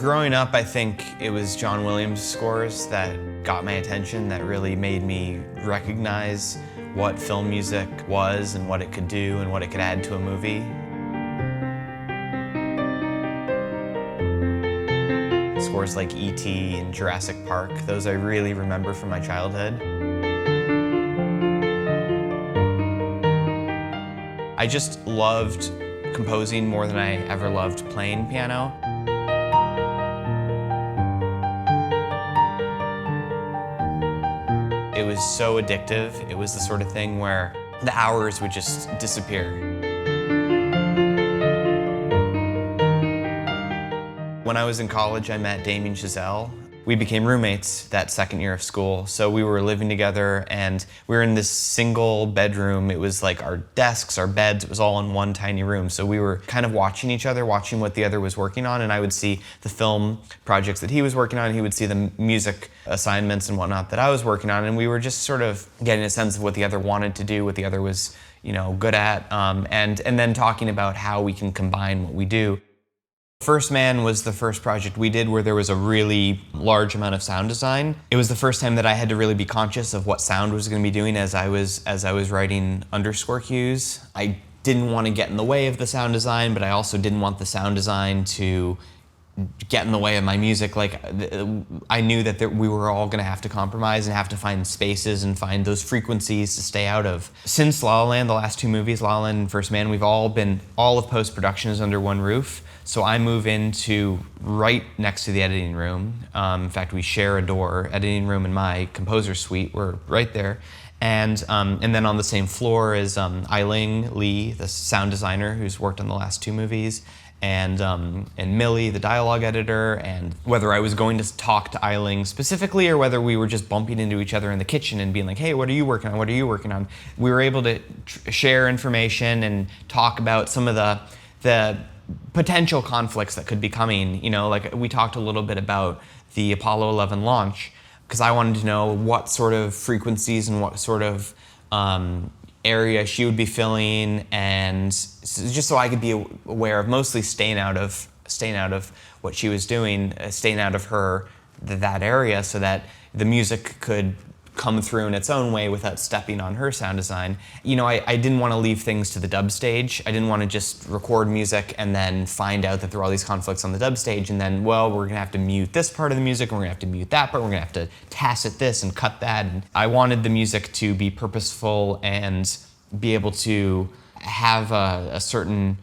Growing up, I think it was John Williams' scores that got my attention, that really made me recognize what film music was and what it could do and what it could add to a movie. Scores like E.T. and Jurassic Park, those I really remember from my childhood. I just loved composing more than I ever loved playing piano. It was so addictive. It was the sort of thing where the hours would just disappear. When I was in college, I met Damien Chazelle. We became roommates that second year of school. So we were living together and we were in this single bedroom. It was like our desks, our beds, it was all in one tiny room. So we were kind of watching each other, watching what the other was working on, and I would see the film projects that he was working on, he would see the music assignments and whatnot that I was working on, and we were just sort of getting a sense of what the other wanted to do, what the other was, good at, and then talking about how we can combine what we do. First Man was the first project we did where there was a really large amount of sound design. It was the first time that I had to really be conscious of what sound was going to be doing as I was writing underscore cues. I didn't want to get in the way of the sound design, but I also didn't want the sound design to get in the way of my music. Like, I knew that we were all going to have to compromise and have to find spaces and find those frequencies to stay out of. Since La La Land, the last two movies, La La Land and First Man, all of post-production is under one roof. So I move into right next to the editing room. In fact, we share a door. Editing room and my composer suite, we're right there. And then on the same floor is Eiling Lee, the sound designer who's worked on the last two movies, and Millie, the dialogue editor. And whether I was going to talk to Eiling specifically or whether we were just bumping into each other in the kitchen and being like, hey, what are you working on? What are you working on? We were able to share information and talk about some of the potential conflicts that could be coming. Like we talked a little bit about the Apollo 11 launch, because I wanted to know what sort of frequencies and what sort of area she would be filling, and just so I could be aware of mostly staying out of what she was doing, staying out of that area, so that the music could come through in its own way without stepping on her sound design. I didn't want to leave things to the dub stage. I didn't want to just record music and then find out that there were all these conflicts on the dub stage and then, we're going to have to mute this part of the music and we're going to have to mute that part, we're going to have to tacit this and cut that. And I wanted the music to be purposeful and be able to have a certain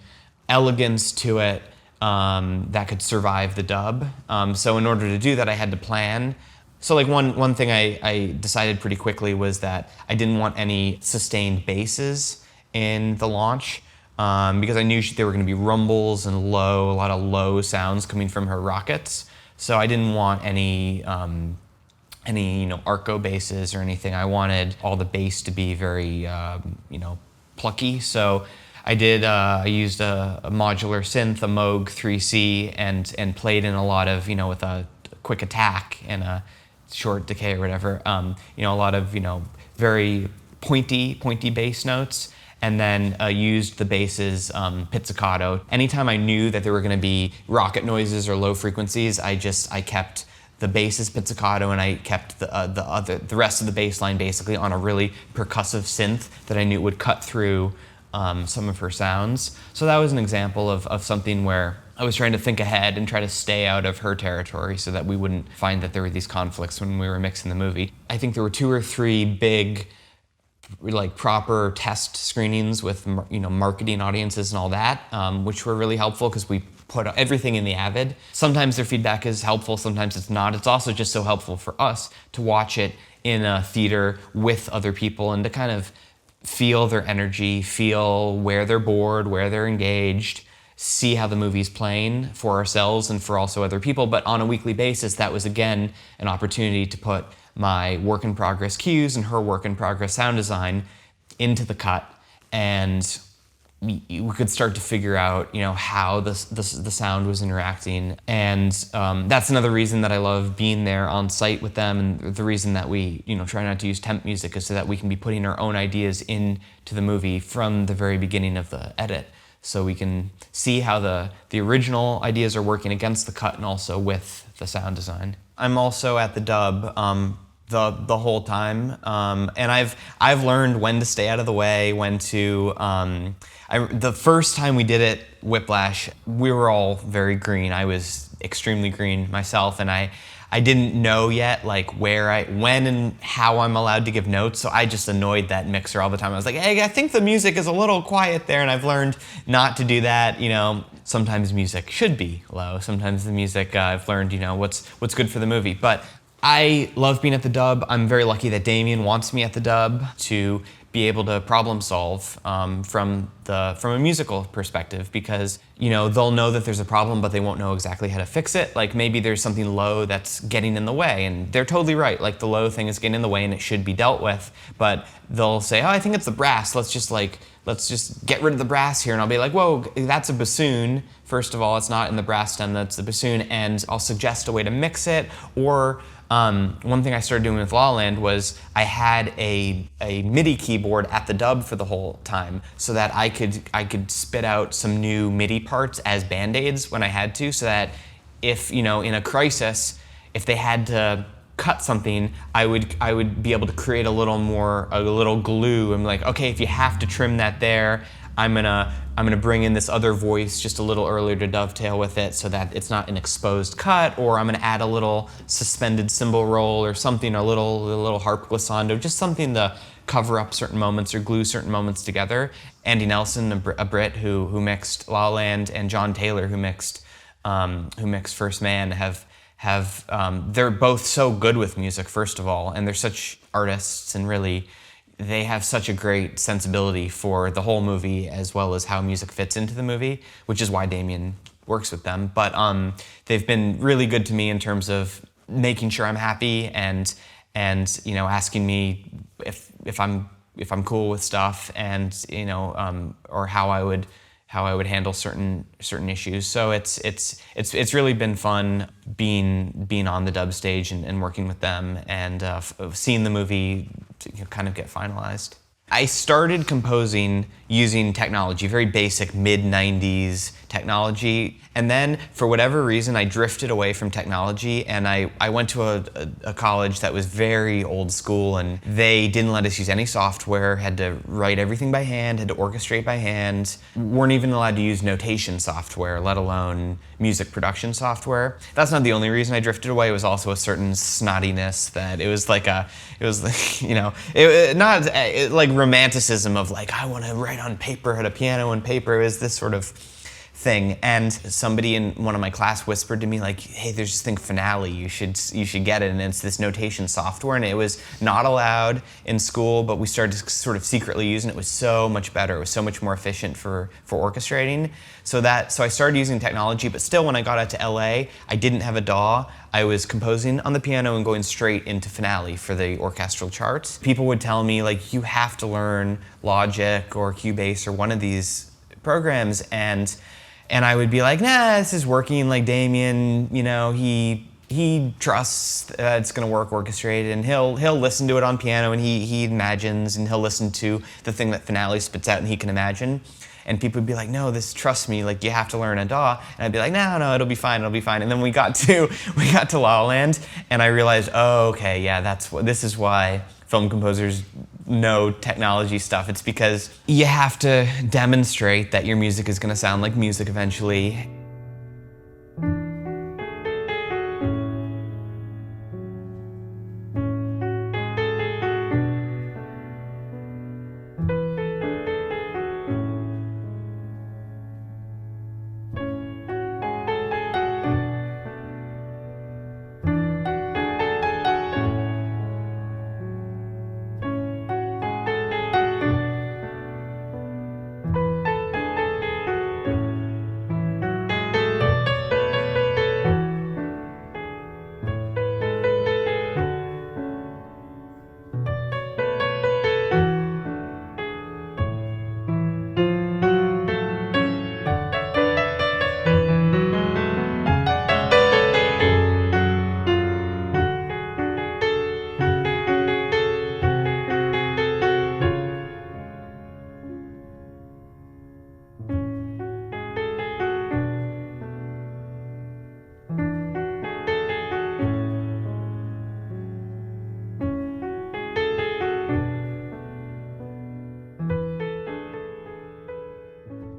elegance to it that could survive the dub. So in order to do that, I had to plan. So like one thing I decided pretty quickly was that I didn't want any sustained basses in the launch, because I knew there were going to be rumbles and a lot of low sounds coming from her rockets. So I didn't want any arco basses or anything. I wanted all the bass to be very plucky. So I used a modular synth, a Moog 3C, and played in a lot of with a quick attack and a short decay or whatever, a lot of very pointy bass notes, and then used the basses pizzicato. Anytime I knew that there were going to be rocket noises or low frequencies, I kept the basses pizzicato, and I kept the rest of the bass line basically on a really percussive synth that I knew would cut through some of her sounds. So that was an example of something where I was trying to think ahead and try to stay out of her territory so that we wouldn't find that there were these conflicts when we were mixing the movie. I think there were 2 or 3 big, proper test screenings with, marketing audiences and all that, which were really helpful because we put everything in the Avid. Sometimes their feedback is helpful, sometimes it's not. It's also just so helpful for us to watch it in a theater with other people and to kind of feel their energy, feel where they're bored, where they're engaged, see how the movie's playing for ourselves and for also other people. But on a weekly basis, that was again an opportunity to put my work in progress cues and her work in progress sound design into the cut, and we could start to figure out how the sound was interacting. And that's another reason that I love being there on site with them, and the reason that we try not to use temp music is so that we can be putting our own ideas into the movie from the very beginning of the edit. so we can see how the original ideas are working against the cut and also with the sound design. I'm also at the dub the whole time, and I've learned when to stay out of the way, when to. The first time we did it, Whiplash, we were all very green. I was extremely green myself, and I didn't know yet like when and how I'm allowed to give notes, so I just annoyed that mixer all the time. I was like, hey, I think the music is a little quiet there, and I've learned not to do that. You know, sometimes music should be low. Sometimes the music, I've learned, you know, what's good for the movie. But I love being at the dub. I'm very lucky that Damien wants me at the dub to be able to problem solve from a musical perspective, because you know they'll know that there's a problem but they won't know exactly how to fix it. Like maybe there's something low that's getting in the way, and they're totally right, like the low thing is getting in the way and it should be dealt with, but they'll say, oh, I think it's the brass, let's just get rid of the brass here, and I'll be like, whoa, that's a bassoon. First of all, it's not in the brass stem, that's the bassoon, and I'll suggest a way to mix it. Or one thing I started doing with La La Land was I had a MIDI keyboard at the dub for the whole time, so that I could spit out some new MIDI parts as band-aids when I had to, so that if, you know, in a crisis, if they had to cut something, I would be able to create a little glue. I'm like, okay, if you have to trim that there, I'm gonna bring in this other voice just a little earlier to dovetail with it, so that it's not an exposed cut, or I'm gonna add a little suspended cymbal roll or something, a little harp glissando, just something to cover up certain moments or glue certain moments together. Andy Nelson, a Brit who mixed La La Land, and John Taylor, who mixed First Man, they're both so good with music, first of all, and they're such artists, and really they have such a great sensibility for the whole movie as well as how music fits into the movie, which is why Damien works with them. But they've been really good to me in terms of making sure I'm happy, and you know, asking me if I'm cool with stuff, and you know, or how I would handle certain issues. So it's really been fun being on the dub stage and working with them, and seeing the movie kind of get finalized. I started composing using technology, very basic mid-90s technology, and then for whatever reason I drifted away from technology, and I went to a college that was very old school, and they didn't let us use any software, had to write everything by hand, had to orchestrate by hand, weren't even allowed to use notation software, let alone music production software. That's not the only reason I drifted away. It was also a certain snottiness that it was like you know, like romanticism of like, I want to write on paper, had a piano and paper. It was this sort of thing, and somebody in one of my class whispered to me like, hey, there's this thing Finale, you should get it, and it's this notation software, and it was not allowed in school, but we started sort of secretly using it. It was so much better, it was so much more efficient for orchestrating, so I started using technology. But still, when I got out to LA, I didn't have a DAW. I was composing on the piano and going straight into Finale for the orchestral charts. People would tell me like, you have to learn Logic or Cubase or one of these programs, and I would be like, nah, this is working. Like Damien, you know, he trusts that it's gonna work orchestrated, and he'll listen to it on piano, and he imagines, and he'll listen to the thing that Finale spits out, and he can imagine. And people would be like, no, trust me, like you have to learn a DAW. And I'd be like, no, it'll be fine. And then we got to La La Land, and I realized, oh, okay, yeah, this is why film composers know technology stuff. It's because you have to demonstrate that your music is gonna sound like music eventually.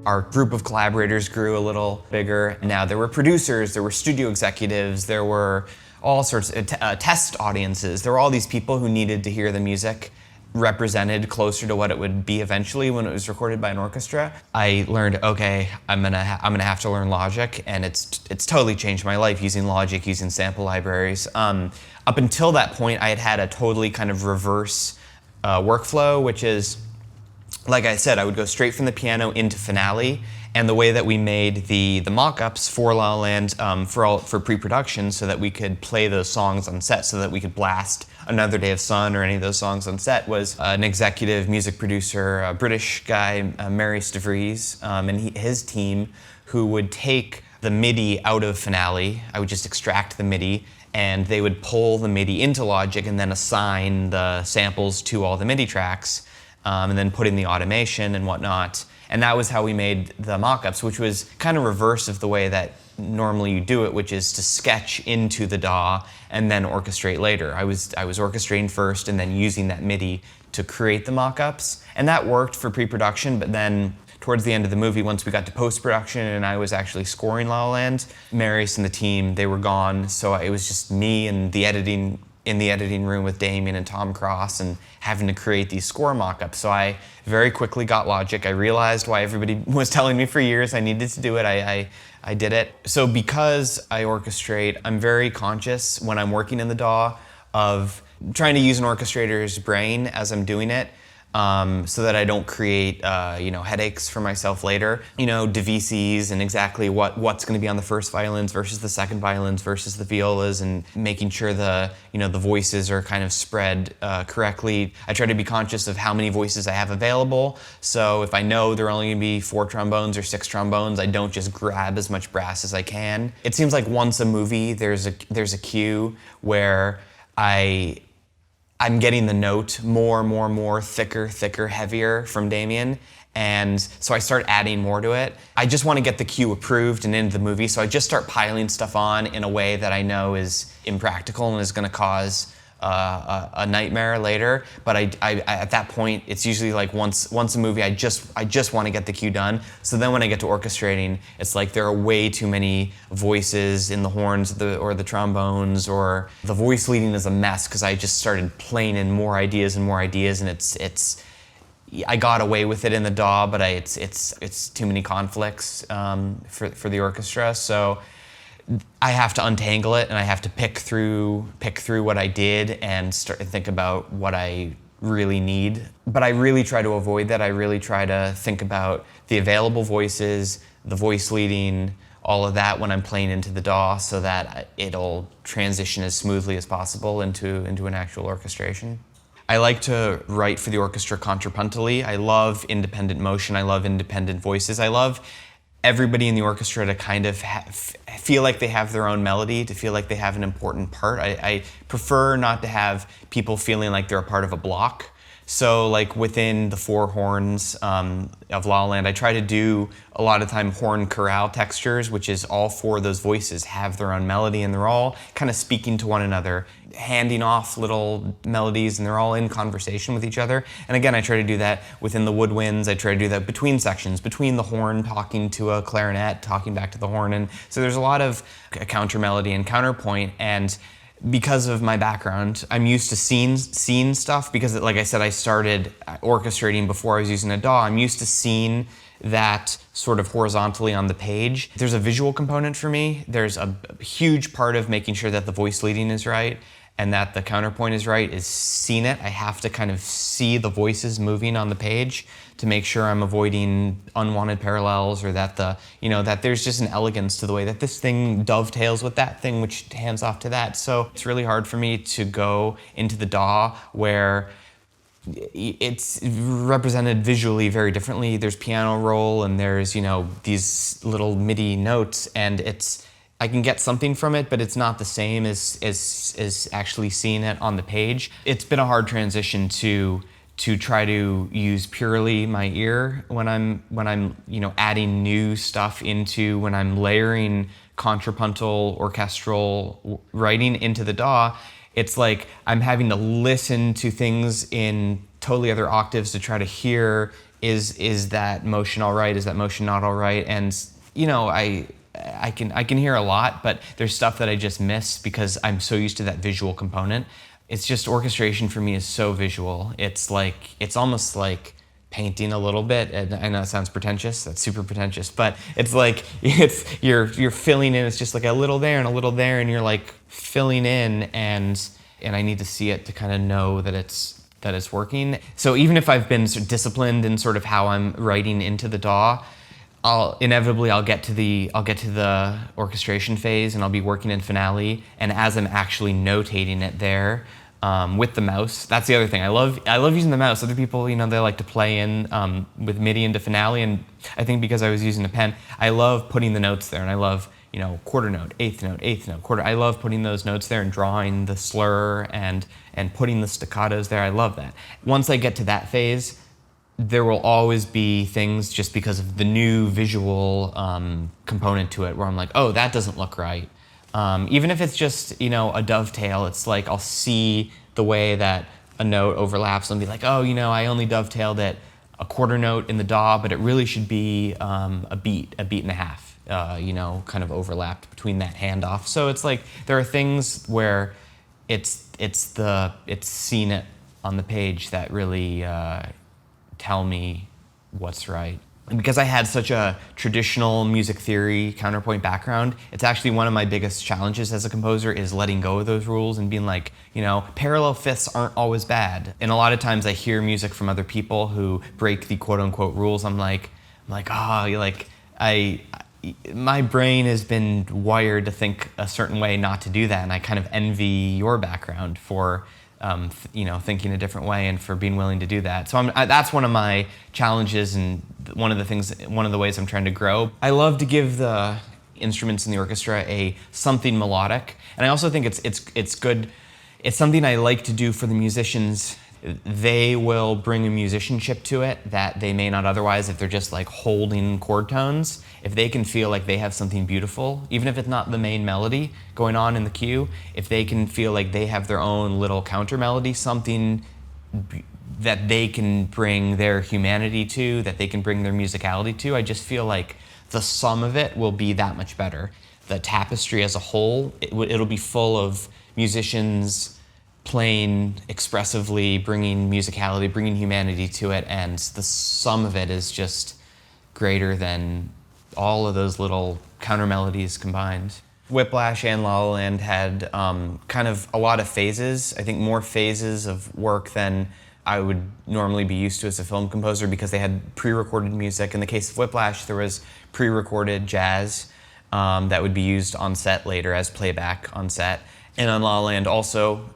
Our group of collaborators grew a little bigger. Now there were producers, there were studio executives, there were all sorts of test audiences. There were all these people who needed to hear the music represented closer to what it would be eventually when it was recorded by an orchestra. I learned, okay, I'm gonna have to learn Logic, and it's totally changed my life using Logic, using sample libraries. Up until that point, I had a totally kind of reverse workflow, which is, like I said, I would go straight from the piano into finale, and the way that we made the mock-ups for La La Land for pre-production, so that we could play those songs on set, so that we could blast Another Day of Sun or any of those songs on set, was an executive music producer, a British guy, Maurice DeVries, and his team, who would take the MIDI out of finale. I would just extract the MIDI, and they would pull the MIDI into Logic and then assign the samples to all the MIDI tracks. And then put in the automation and whatnot. And that was how we made the mock-ups, which was kind of reverse of the way that normally you do it, which is to sketch into the DAW and then orchestrate later. I was orchestrating first and then using that MIDI to create the mock-ups. And that worked for pre-production, but then towards the end of the movie, once we got to post-production and I was actually scoring La La Land, Marius and the team, they were gone, so it was just me and in the editing room with Damien and Tom Cross and having to create these score mock-ups. So I very quickly got Logic. I realized why everybody was telling me for years I needed to do it. I did it. So because I orchestrate, I'm very conscious when I'm working in the DAW of trying to use an orchestrator's brain as I'm doing it, so that I don't create headaches for myself later. DVCs and exactly what's going to be on the first violins versus the second violins versus the violas, and making sure the voices are kind of spread correctly. I try to be conscious of how many voices I have available. So if I know there are only going to be 4 trombones or 6 trombones, I don't just grab as much brass as I can. It seems like once a movie there's a cue where I'm getting the note more, thicker, heavier from Damien. And so I start adding more to it. I just want to get the cue approved and into the movie, so I just start piling stuff on in a way that I know is impractical and is going to cause a nightmare later. But I at that point, it's usually like once a movie, I just want to get the cue done. So then when I get to orchestrating, it's like there are way too many voices in the horns or the trombones, or the voice leading is a mess because I just started playing in more ideas, and it's I got away with it in the DAW, but it's too many conflicts for the orchestra. So I have to untangle it, and I have to pick through what I did and start to think about what I really need. But I really try to avoid that. I really try to think about the available voices, the voice leading, all of that when I'm playing into the DAW, so that it'll transition as smoothly as possible into an actual orchestration. I like to write for the orchestra contrapuntally. I love independent motion. I love independent voices. I love everybody in the orchestra to kind of feel like they have their own melody, to feel like they have an important part. I prefer not to have people feeling like they're a part of a block. So like within the 4 horns of La La Land, I try to do a lot of time horn chorale textures, which is all 4 of those voices have their own melody, and they're all kind of speaking to one another, handing off little melodies, and they're all in conversation with each other. And again, I try to do that within the woodwinds. I try to do that between sections, between the horn talking to a clarinet, talking back to the horn. And so there's a lot of counter melody and counterpoint. And because of my background, I'm used to scene stuff, because like I said, I started orchestrating before I was using a DAW. I'm used to seeing that sort of horizontally on the page. There's a visual component for me. There's a huge part of making sure that the voice leading is right and that the counterpoint is right, is seeing it. I have to kind of see the voices moving on the page to make sure I'm avoiding unwanted parallels, or that that there's just an elegance to the way that this thing dovetails with that thing, which hands off to that. So it's really hard for me to go into the DAW where it's represented visually very differently. There's piano roll and there's these little MIDI notes, and I can get something from it, but it's not the same as actually seeing it on the page. It's been a hard transition to try to use purely my ear when I'm adding new stuff into, when I'm layering contrapuntal orchestral writing into the DAW. It's like I'm having to listen to things in totally other octaves to try to hear is that motion all right? Is that motion not all right? And you know, I can hear a lot, but there's stuff that I just miss because I'm so used to that visual component. It's just orchestration for me is so visual. It's almost like painting a little bit, and I know it sounds pretentious, that's super pretentious, but it's like you're filling in, it's just like a little there and a little there, and you're like filling in, and I need to see it to kind of know that it's working. So even if I've been sort of disciplined in sort of how I'm writing into the DAW, I'll get to the orchestration phase, and I'll be working in finale, and as I'm actually notating it there, with the mouse. That's the other thing. I love using the mouse. Other people, you know, they like to play in with MIDI into finale, and I think because I was using a pen, I love putting the notes there, and I love, you know, quarter note, eighth note, quarter. I love putting those notes there and drawing the slur and putting the staccatos there. I love that. Once I get to that phase, there will always be things just because of the new visual component to it where I'm like, oh, that doesn't look right. Even if it's just, you know, a dovetail, it's like I'll see the way that a note overlaps and be like, oh, you know, I only dovetailed it a quarter note in the DAW, but it really should be a beat and a half, you know, kind of overlapped between that handoff. So it's like there are things where it's seeing it on the page that really tell me what's right. And because I had such a traditional music theory counterpoint background, it's actually one of my biggest challenges as a composer is letting go of those rules and being like, you know, parallel fifths aren't always bad. And a lot of times I hear music from other people who break the quote unquote rules. I'm like, my brain has been wired to think a certain way not to do that. And I kind of envy your background for you know, thinking a different way and for being willing to do that. So that's one of my challenges and one of the ways I'm trying to grow. I love to give the instruments in the orchestra something melodic, and I also think it's good. It's something I like to do for the musicians. They will bring a musicianship to it that they may not otherwise if they're just like holding chord tones. If they can feel like they have something beautiful, even if it's not the main melody going on in the cue, if they can feel like they have their own little counter melody, something that they can bring their humanity to, that they can bring their musicality to, I just feel like the sum of it will be that much better. The tapestry as a whole, it'll be full of musicians playing expressively, bringing musicality, bringing humanity to it, and the sum of it is just greater than all of those little counter melodies combined. Whiplash and La La Land had kind of a lot of phases. I think more phases of work than I would normally be used to as a film composer because they had pre-recorded music. In the case of Whiplash, there was pre-recorded jazz that would be used on set later as playback on set. And on La La Land also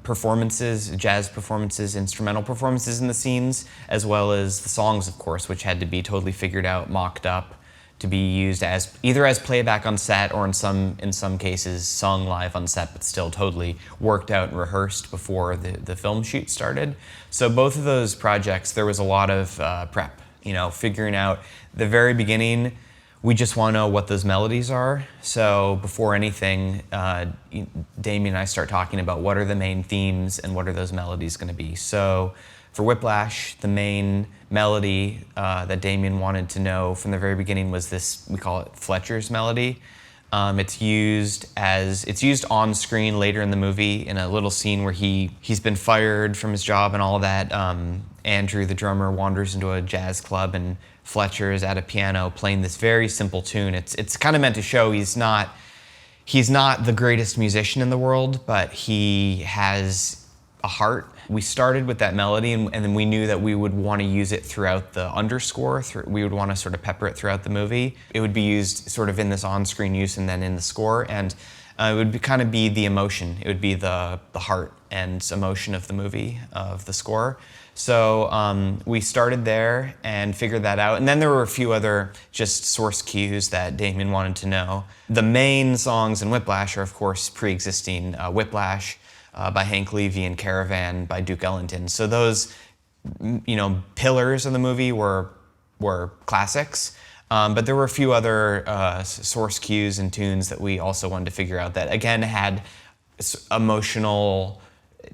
performances, jazz performances, instrumental performances in the scenes, as well as the songs, of course, which had to be totally figured out, mocked up, to be used as either as playback on set or in some cases sung live on set, but still totally worked out and rehearsed before the film shoot started. So both of those projects, there was a lot of prep, you know, figuring out the very beginning. We just want to know what those melodies are. So before anything, Damien and I start talking about what are the main themes and what are those melodies going to be. So for Whiplash, the main melody that Damien wanted to know from the very beginning was this, we call it Fletcher's melody. It's used on screen later in the movie in a little scene where he's been fired from his job and all of that. Andrew, the drummer, wanders into a jazz club and Fletcher is at a piano playing this very simple tune. It's kind of meant to show he's not the greatest musician in the world, but he has a heart. We started with that melody and then we knew that we would want to use it throughout the underscore. We would want to sort of pepper it throughout the movie. It would be used sort of in this on-screen use and then in the score, and it would kind of be the emotion. It would be the heart and emotion of the movie, of the score. So we started there and figured that out. And then there were a few other just source cues that Damien wanted to know. The main songs in Whiplash are, of course, pre-existing. Whiplash by Hank Levy and Caravan by Duke Ellington. So those, you know, pillars of the movie were classics. But there were a few other source cues and tunes that we also wanted to figure out that, again, had emotional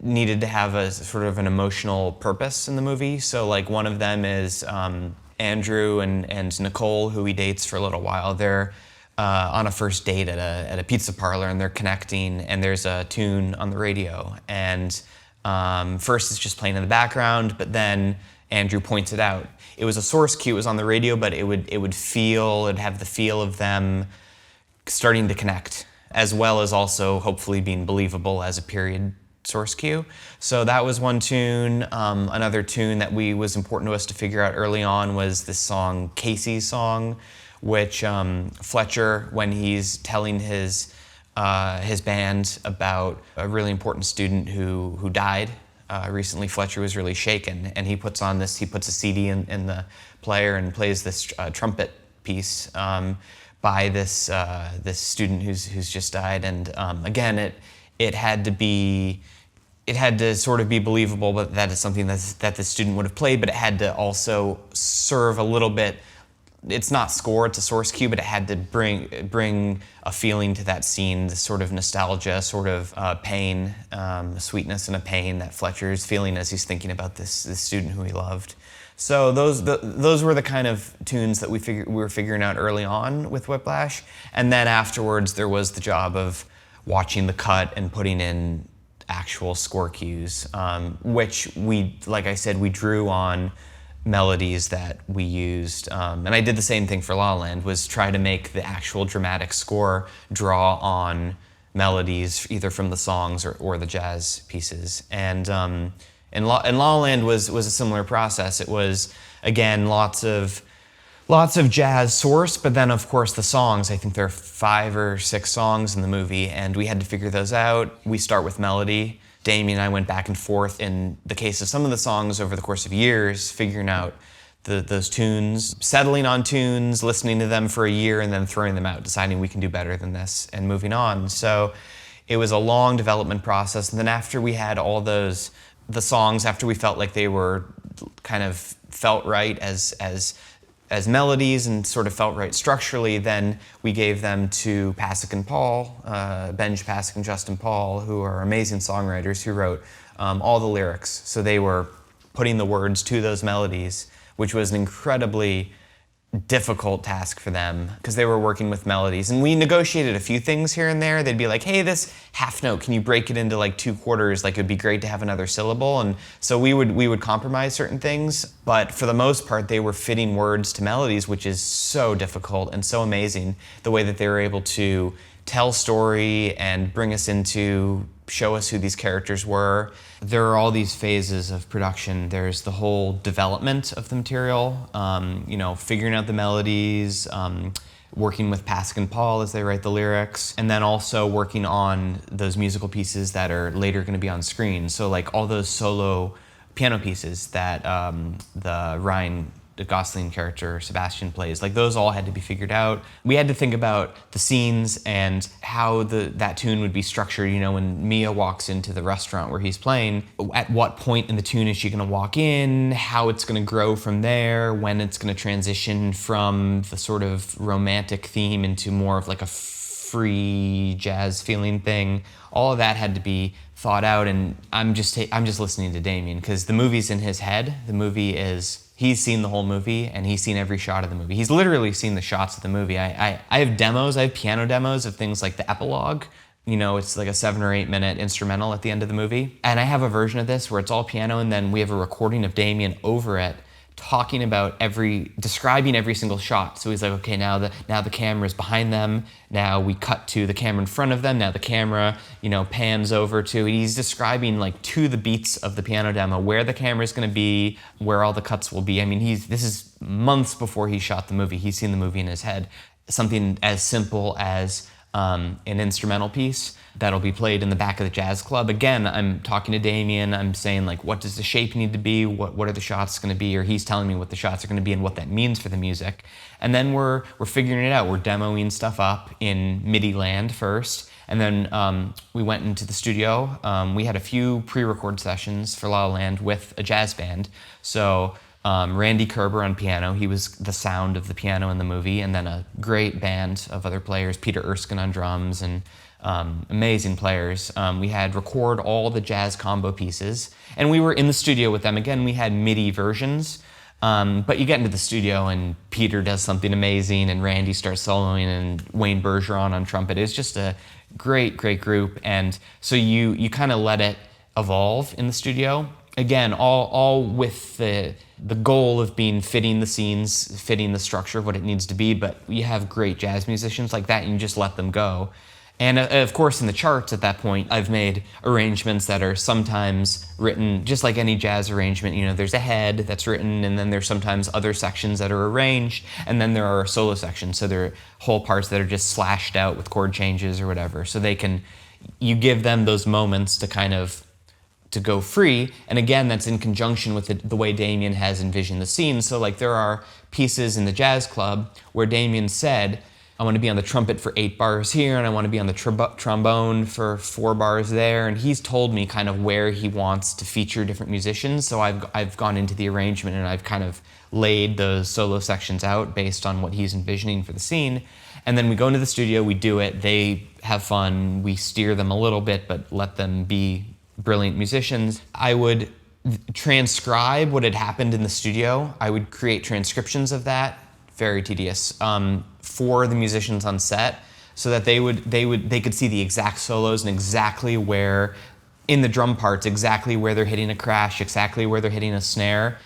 needed to have a sort of an emotional purpose in the movie. So like one of them is Andrew and Nicole, who he dates for a little while. They're on a first date at a pizza parlor, and they're connecting, and there's a tune on the radio. And first it's just playing in the background, but then Andrew points it out. It was a source cue, it was on the radio, but it'd have the feel of them starting to connect, as well as also hopefully being believable as a period source cue. So that was one tune. Another tune that was important to us to figure out early on was this song, Casey's Song, which Fletcher, when he's telling his band about a really important student who died recently, Fletcher was really shaken, and he puts a CD in the player and plays this trumpet piece by this student who's just died. And again, it had to sort of be believable, but that is something that the student would have played, but it had to also serve a little bit. It's not score, it's a source cue, but it had to bring a feeling to that scene, this sort of nostalgia, sort of pain, a sweetness and a pain that Fletcher is feeling as he's thinking about this student who he loved. So those were the kind of tunes that we were figuring out early on with Whiplash, and then afterwards there was the job of watching the cut and putting in actual score cues, which like I said, we drew on melodies that we used. And I did the same thing for La La Land, was try to make the actual dramatic score draw on melodies either from the songs or the jazz pieces. And La La Land was a similar process. It was, again, lots of jazz source, but then of course the songs, I think there are 5 or 6 songs in the movie, and we had to figure those out. We start with melody. Damien and I went back and forth in the case of some of the songs over the course of years, figuring out those tunes, settling on tunes, listening to them for a year, and then throwing them out, deciding we can do better than this, and moving on. So it was a long development process, and then after we had all the songs, after we felt like they were kind of felt right as melodies and sort of felt right structurally, then we gave them to Pasek and Paul, Benj Pasek and Justin Paul, who are amazing songwriters who wrote all the lyrics. So they were putting the words to those melodies, which was an incredibly difficult task for them because they were working with melodies. And we negotiated a few things here and there. They'd be like, hey, this half note, can you break it into like 2 quarters? Like, it'd be great to have another syllable. And so we would compromise certain things, but for the most part, they were fitting words to melodies, which is so difficult and so amazing, the way that they were able to tell story and bring us into, show us who these characters were. There are all these phases of production. There's the whole development of the material, figuring out the melodies, working with Pasek and Paul as they write the lyrics, and then also working on those musical pieces that are later going to be on screen. So like all those solo piano pieces that the Ryan Gosling character Sebastian plays, like those all had to be figured out. We had to think about the scenes and how that tune would be structured. When Mia walks into the restaurant where he's playing, at what point in the tune is she going to walk in, how it's going to grow from there, when it's going to transition from the sort of romantic theme into more of like a free jazz feeling thing. All of that had to be thought out, and I'm just listening to Damien because the movie's in his head. He's seen the whole movie, and he's seen every shot of the movie. He's literally seen the shots of the movie. I have demos, I have piano demos of things like the epilogue. It's like a 7 or 8 minute instrumental at the end of the movie. And I have a version of this where it's all piano, and then we have a recording of Damien over it, talking about describing every single shot. So he's like, okay, now the camera's behind them. Now we cut to the camera in front of them. Now the camera, pans over to, he's describing like to the beats of the piano demo, where the camera's gonna be, where all the cuts will be. I mean, this is months before he shot the movie. He's seen the movie in his head. Something as simple as an instrumental piece that'll be played in the back of the jazz club. Again, I'm talking to Damien, I'm saying like, what does the shape need to be? What are the shots gonna be? Or he's telling me what the shots are gonna be and what that means for the music. And then we're figuring it out. We're demoing stuff up in MIDI land first. And then we went into the studio. We had a few pre-record sessions for La La Land with a jazz band. So Randy Kerber on piano, he was the sound of the piano in the movie, and then a great band of other players, Peter Erskine on drums, and amazing players. We had record all the jazz combo pieces, and we were in the studio with them. Again, we had MIDI versions, but you get into the studio and Peter does something amazing, and Randy starts soloing, and Wayne Bergeron on trumpet. It's just a great, great group, and so you kind of let it evolve in the studio. Again, all with the goal of fitting the scenes, fitting the structure of what it needs to be, but you have great jazz musicians like that, and you just let them go. And of course, in the charts at that point, I've made arrangements that are sometimes written just like any jazz arrangement. You know, there's a head that's written, and then there's sometimes other sections that are arranged, and then there are solo sections. So there are whole parts that are just slashed out with chord changes or whatever. So you give them those moments to go free. And again, that's in conjunction with the way Damien has envisioned the scene. So like there are pieces in the jazz club where Damien said, I want to be on the trumpet for 8 bars here, and I want to be on the trombone for 4 bars there. And he's told me kind of where he wants to feature different musicians. So I've gone into the arrangement and I've kind of laid those solo sections out based on what he's envisioning for the scene. And then we go into the studio, we do it, they have fun, we steer them a little bit, but let them be brilliant musicians. I would transcribe what had happened in the studio. I would create transcriptions of that, very tedious, for the musicians on set, so that they could see the exact solos and exactly where, in the drum parts, exactly where they're hitting a crash, exactly where they're hitting a snare.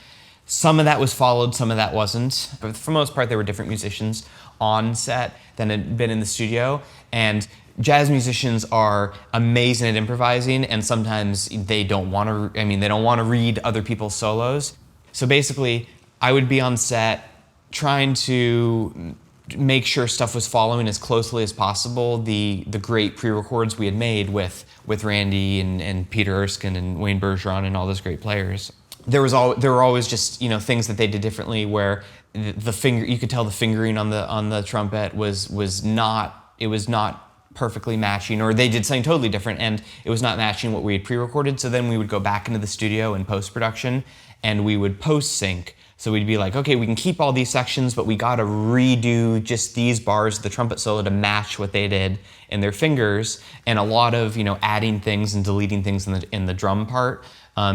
Some of that was followed, some of that wasn't, but for the most part, there were different musicians on set than had been in the studio. And jazz musicians are amazing at improvising, and sometimes they don't want to read other people's solos. So basically, I would be on set trying to make sure stuff was following as closely as possible the great pre-records we had made with Randy and Peter Erskine and Wayne Bergeron and all those great players. There were always just things that they did differently, where you could tell the fingering on the trumpet was not perfectly matching, or they did something totally different and it was not matching what we had pre-recorded. So then we would go back into the studio in post-production and we would post-sync. So we'd be like, okay, we can keep all these sections, but we gotta redo just these bars of the trumpet solo to match what they did in their fingers, and a lot of adding things and deleting things in the drum part,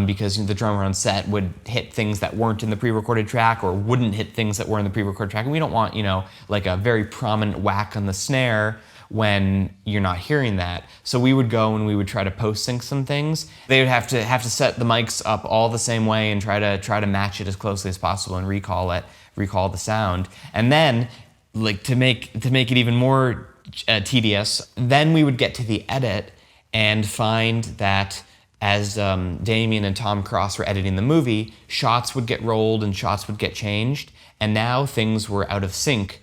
because the drummer on set would hit things that weren't in the pre-recorded track, or wouldn't hit things that were in the pre-recorded track, and we don't want like a very prominent whack on the snare when you're not hearing that. So we would go and we would try to post-sync some things. They would have to set the mics up all the same way and try to match it as closely as possible and recall the sound. And then, like, to make it even more tedious, then we would get to the edit and find that as Damien and Tom Cross were editing the movie, shots would get rolled and shots would get changed, and now things were out of sync.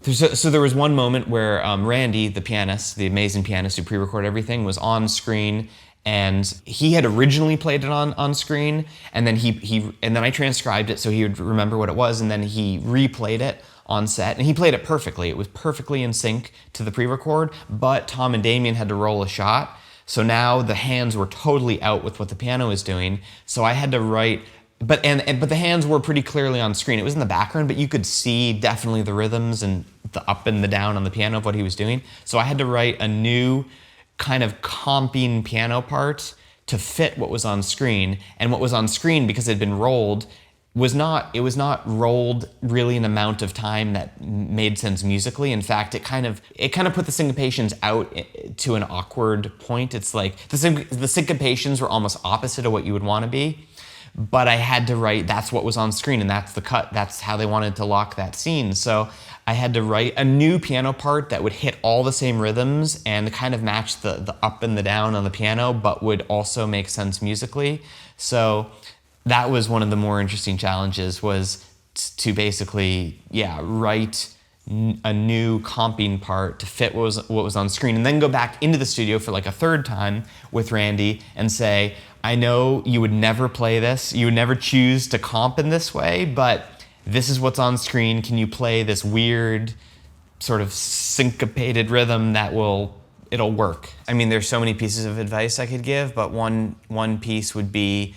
So there was one moment where Randy, the pianist, the amazing pianist who pre-recorded everything, was on screen, and he had originally played it on screen, and then then I transcribed it so he would remember what it was, and then he replayed it on set, and he played it perfectly. It was perfectly in sync to the pre-record, but Tom and Damien had to roll a shot, so now the hands were totally out with what the piano was doing, so I had to write. But the hands were pretty clearly on screen. It was in the background, but you could see definitely the rhythms and the up and the down on the piano of what he was doing. So I had to write a new kind of comping piano part to fit what was on screen. And what was on screen, because it had been rolled, was not rolled really an amount of time that made sense musically. In fact, it kind of put the syncopations out to an awkward point. It's like the syncopations were almost opposite of what you would want to be. But I had to write, that's what was on screen, and that's the cut, that's how they wanted to lock that scene. So I had to write a new piano part that would hit all the same rhythms and kind of match the up and the down on the piano, but would also make sense musically. So that was one of the more interesting challenges, was to basically, write a new comping part to fit what was on screen, and then go back into the studio for like a third time with Randy and say, I know you would never play this, you would never choose to comp in this way, but this is what's on screen. Can you play this weird sort of syncopated rhythm it'll work? I mean, there's so many pieces of advice I could give, but one piece would be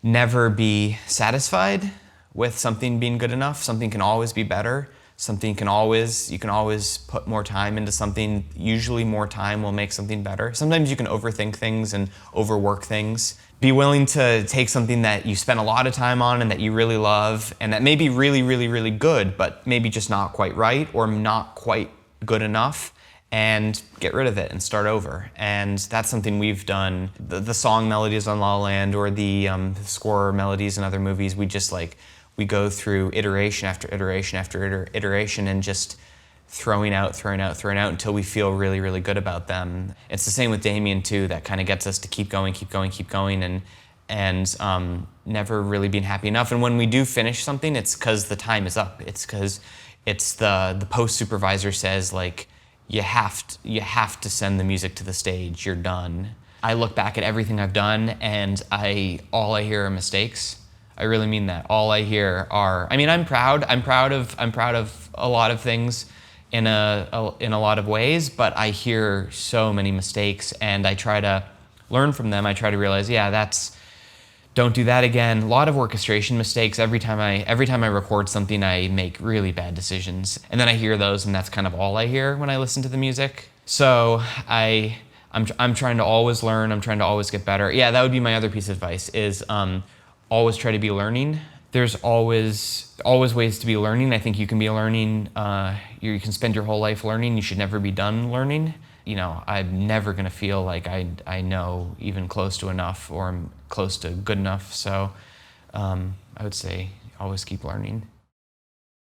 never be satisfied with something being good enough. Something can always be better. Something you can always put more time into something. Usually more time will make something better. Sometimes you can overthink things and overwork things. Be willing to take something that you spend a lot of time on and that you really love and that may be really, really, really good, but maybe just not quite right or not quite good enough, and get rid of it and start over. And that's something we've done. The song melodies on La La Land or the score melodies in other movies, we go through iteration after iteration after iteration and just throwing out until we feel really, really good about them. It's the same with Damien too, that kind of gets us to keep going and never really being happy enough. And when we do finish something, it's because the time is up. It's because it's the post supervisor says, like, you have to send the music to the stage, you're done. I look back at everything I've done and all I hear are mistakes. I really mean that. All I hear are, I mean, I'm proud of a lot of things in a lot of ways, but I hear so many mistakes and I try to learn from them. I try to realize, don't do that again. A lot of orchestration mistakes. Every time I record something, I make really bad decisions. And then I hear those and that's kind of all I hear when I listen to the music. So I'm trying to always learn. I'm trying to always get better. Yeah, that would be my other piece of advice is always try to be learning. There's always ways to be learning. I think you can be learning, you can spend your whole life learning. You should never be done learning. You know, I'm never gonna feel like I know even close to enough or I'm close to good enough. So I would say always keep learning.